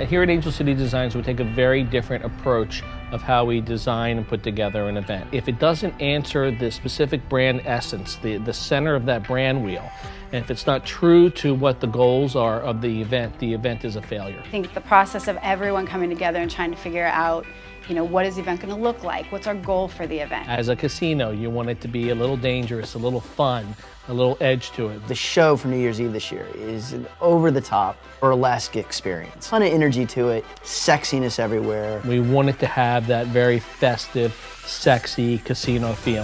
Here at Angel City Designs, we take a very different approach of how we design and put together an event. If it doesn't answer the specific brand essence, the center of that brand wheel, and if it's not true to what the goals are of the event is a failure. I think the process of everyone coming together and trying to figure out, what is the event going to look like? What's our goal for the event? As a casino, you want it to be a little dangerous, a little fun, a little edge to it. The show for New Year's Eve this year is an over-the-top, burlesque experience. Ton of energy to it, sexiness everywhere. We wanted to have that very festive, sexy casino feel.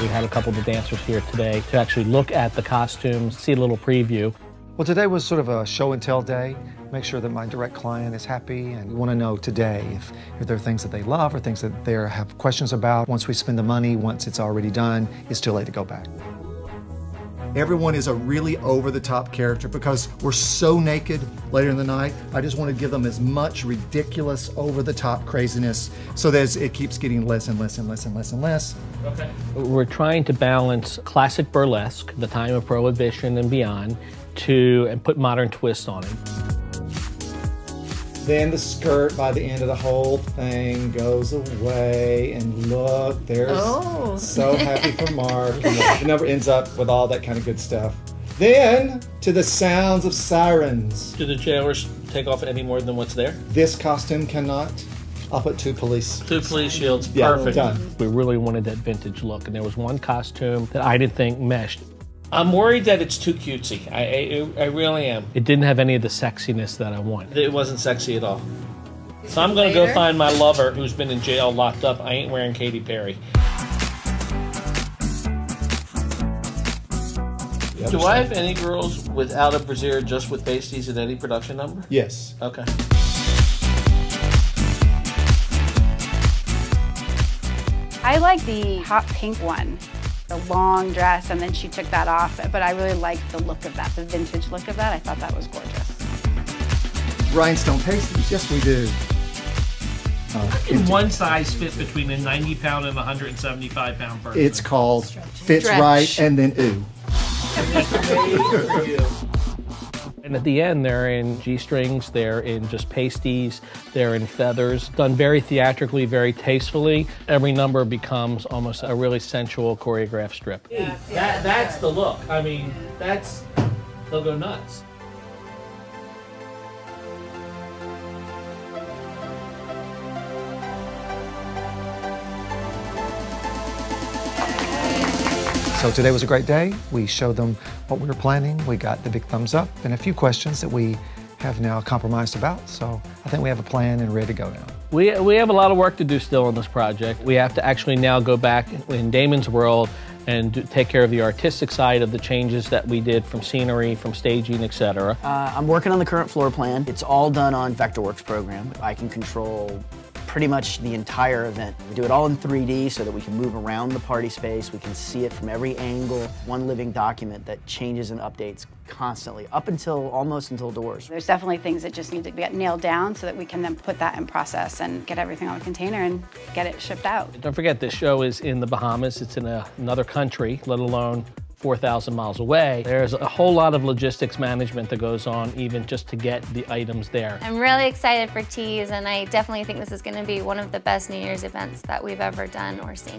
We had a couple of the dancers here today to actually look at the costumes, see a little preview. Well, today was sort of a show and tell day. Make sure that my direct client is happy, and we want to know today if there are things that they love or things that they have questions about. Once we spend the money, once it's already done, it's too late to go back. Everyone is a really over-the-top character because we're so naked later in the night. I just want to give them as much ridiculous, over-the-top craziness so that it keeps getting less and less and less and less and less. Okay. We're trying to balance classic burlesque, the time of Prohibition and beyond, and put modern twists on it. Then the skirt by the end of the whole thing goes away, and look, there's so happy for Mark. And the number ends up with all that kind of good stuff. Then to the sounds of sirens. Do the jailers take off any more than what's there? This costume cannot. I'll put 2 police. 2 police shields, Yeah, perfect. done. We really wanted that vintage look, and there was one costume that I didn't think meshed. I'm worried that it's too cutesy. I really am. It didn't have any of the sexiness that I want. It wasn't sexy at all. So I'm going to go find my lover who's been in jail locked up. I ain't wearing Katy Perry. Do I have any girls without a brassiere, just with pasties in any production number? Yes. Okay. I like the hot pink one. The long dress, and then she took that off, but I really liked the look of that, the vintage look of that. I thought that was gorgeous. Rhinestone pasties, yes we do. Can one size fit between a 90-pound and a 175-pound person? It's called fits Stretch. right and then ooh. And at the end, they're in G-strings, they're in just pasties, they're in feathers, done very theatrically, very tastefully. Every number becomes almost a really sensual choreographed strip. That's the look. I mean, they'll go nuts. So today was a great day. We showed them what we were planning. We got the big thumbs up and a few questions that we have now compromised about. So I think we have a plan and ready to go now. We have a lot of work to do still on this project. We have to actually now go back in Damon's world and take care of the artistic side of the changes that we did from scenery, from staging, etc. I'm working on the current floor plan. It's all done on Vectorworks program. I can control pretty much the entire event. We do it all in 3D so that we can move around the party space. We can see it from every angle. One living document that changes and updates constantly, almost until doors. There's definitely things that just need to get nailed down so that we can then put that in process and get everything on a container and get it shipped out. Don't forget, this show is in the Bahamas. It's in another country, let alone 4,000 miles away. There's a whole lot of logistics management that goes on even just to get the items there. I'm really excited for Tease, and I definitely think this is going to be one of the best New Year's events that we've ever done or seen.